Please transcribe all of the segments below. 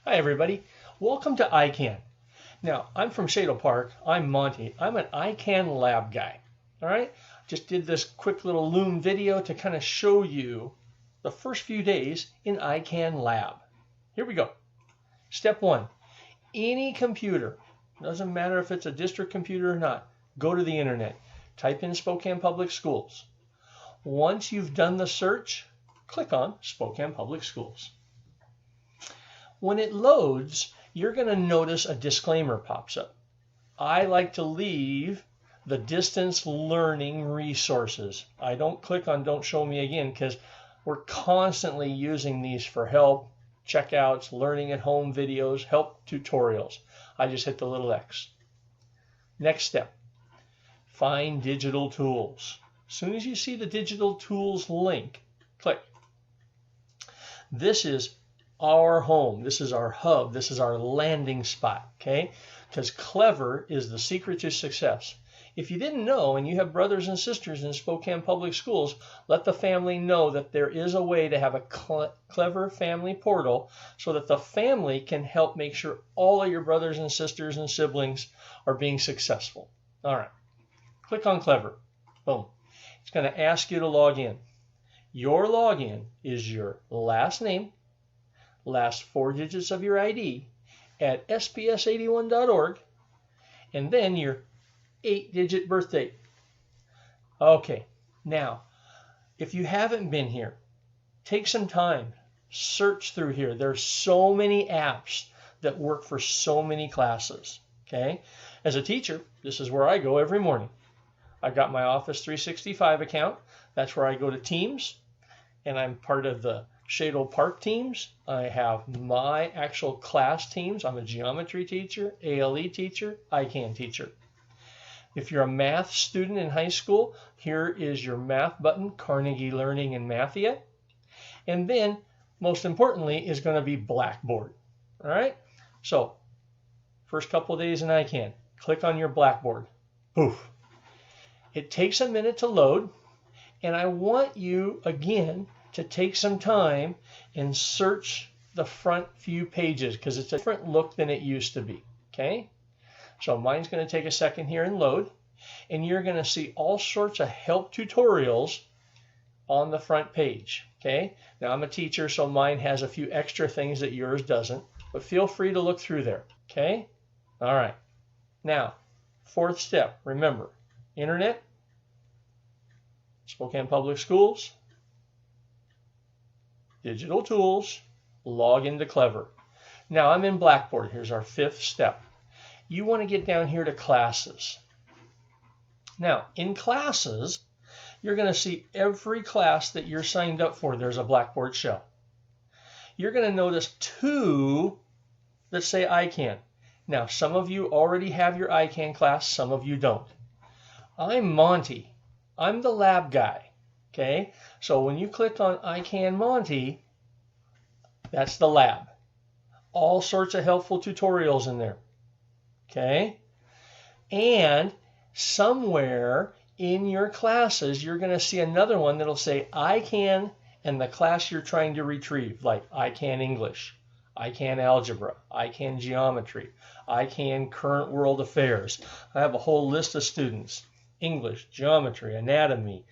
Hi everybody, welcome to ICAN. Now, I'm from Shadle Park, I'm Monty, I'm an ICAN Lab guy. Alright, just did this quick little Loom video to kind of show you the first few days in ICAN Lab. Here we go. Step 1, any computer, doesn't matter if it's a district computer or not, go to the internet, type in Spokane Public Schools. Once you've done the search, click on Spokane Public Schools. When it loads, you're going to notice a disclaimer pops up. I like to leave the distance learning resources. I don't click on Don't Show Me Again because we're constantly using these for help, checkouts, learning at home videos, help tutorials. I just hit the little X. Next step, find digital tools. As soon as you see the digital tools link, click. This is our home. This is our hub. This is our landing spot, okay? Because clever is the secret to success. If you didn't know and you have brothers and sisters in Spokane Public Schools, let the family know that there is a way to have a clever family portal so that the family can help make sure all of your brothers and sisters and siblings are being successful. All right, click on clever. Boom. It's going to ask you to log in. Your login is your last name, last 4 digits of your ID at sps81.org, and then your 8-digit birth date. Okay, now, if you haven't been here, take some time, search through here. There's so many apps that work for so many classes, okay? As a teacher, this is where I go every morning. I've got my Office 365 account. That's where I go to Teams, and I'm part of the Shadle Park teams. I have my actual class teams. I'm a geometry teacher, ALE teacher, ICAN teacher. If you're a math student in high school, here is your math button, Carnegie Learning and Mathia. And then, most importantly, is going to be Blackboard. All right? So, first couple of days in ICAN, click on your Blackboard. Poof. It takes a minute to load, and I want you, again, to take some time and search the front few pages because it's a different look than it used to be, okay? So mine's going to take a second here and load, and you're going to see all sorts of help tutorials on the front page, okay? Now I'm a teacher, so mine has a few extra things that yours doesn't, but feel free to look through there, okay? All right. Now, fourth step, remember, internet, Spokane Public Schools, digital tools, log into Clever. Now I'm in Blackboard. Here's our fifth step. You want to get down here to classes. Now in classes, you're going to see every class that you're signed up for. There's a Blackboard shell. You're going to notice 2 that say ICAN. Now some of you already have your ICAN class, some of you don't. I'm Monty. I'm the lab guy. Okay, so when you click on ICAN Monty, that's the lab. All sorts of helpful tutorials in there. Okay, and somewhere in your classes, you're going to see another one that'll say ICAN and the class you're trying to retrieve, like ICAN English, ICAN Algebra, ICAN Geometry, ICAN Current World Affairs. I have a whole list of students. English, Geometry, Anatomy,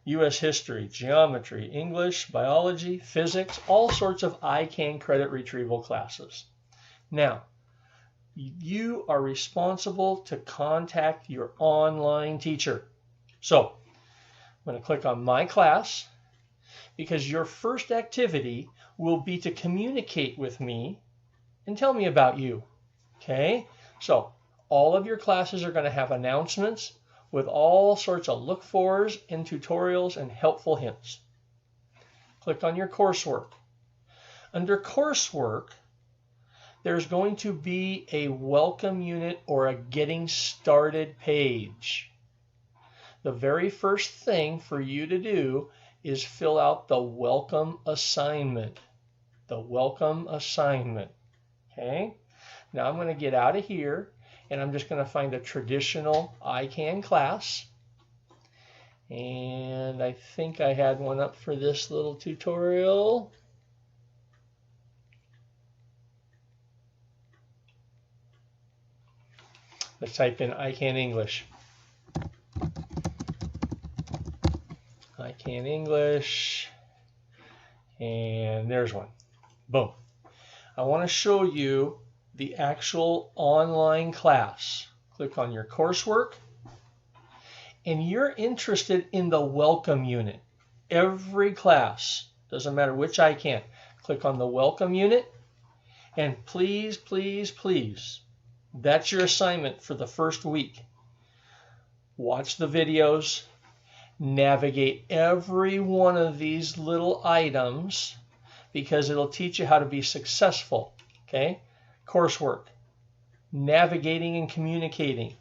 U.S. History, Geometry, English, Biology, Physics, all sorts of ICAN credit retrieval classes. Now, you are responsible to contact your online teacher. So, I'm going to click on My Class because your first activity will be to communicate with me and tell me about you. Okay? So, all of your classes are going to have announcements with all sorts of look-fors and tutorials and helpful hints. Click on your coursework. Under coursework, there's going to be a welcome unit or a getting started page. The very first thing for you to do is fill out the welcome assignment. The welcome assignment. Okay? Now I'm going to get out of here, and I'm just going to find a traditional ICAN class. And I think I had one up for this little tutorial. Let's type in ICAN English. ICAN English. And there's one. Boom. I want to show you the actual online class. Click on your coursework. And you're interested in the welcome unit. Every class, doesn't matter which ICAN, click on the welcome unit. And please, please, please, that's your assignment for the first week. Watch the videos. Navigate every one of these little items because it'll teach you how to be successful. Okay? Coursework, navigating and communicating,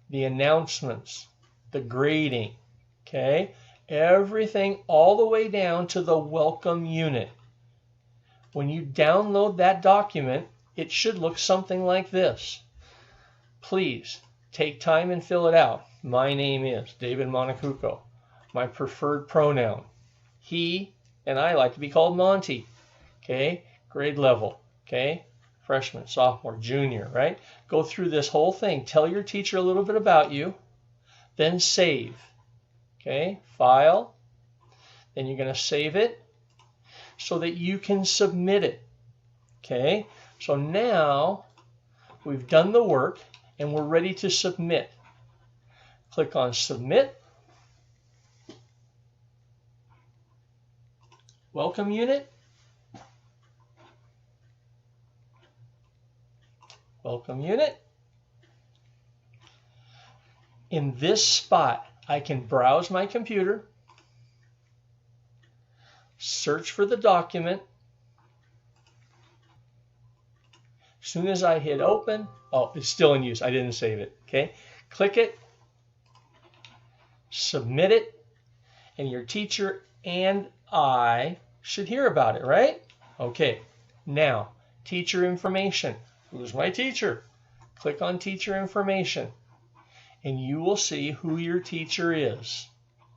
the announcements, the grading, okay? Everything all the way down to the welcome unit. When you download that document, it should look something like this. Please take time and fill it out. My name is David Monacuco. My preferred pronoun, he, and I like to be called Monty. Okay, grade level. Okay, freshman, sophomore, junior, right? Go through this whole thing. Tell your teacher a little bit about you. Then save. Okay, file. Then you're going to save it so that you can submit it. Okay, so now we've done the work and we're ready to submit. Click on Submit. Welcome unit. Welcome unit. In this spot, I can browse my computer, search for the document. As soon as I hit open, oh, it's still in use. I didn't save it. Okay, click it, submit it, and your teacher and I should hear about it, right? Okay, now teacher information. Who's my teacher? Click on teacher information and you will see who your teacher is.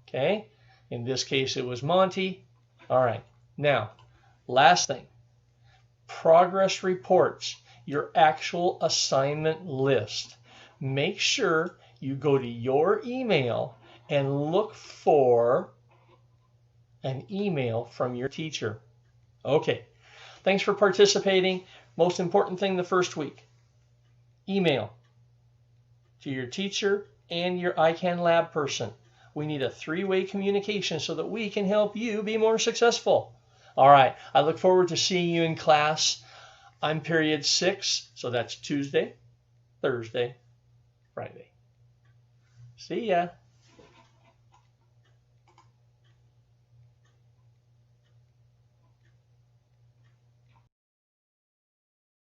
Okay, in this case it was Monty. All right, now last thing, progress reports, your actual assignment list. Make sure you go to your email and look for an email from your teacher. Okay, thanks for participating. Most important thing the first week, email to your teacher and your ICAN Lab person. We need a three-way communication so that we can help you be more successful. All right, I look forward to seeing you in class. I'm period 6, so that's Tuesday, Thursday, Friday. See ya.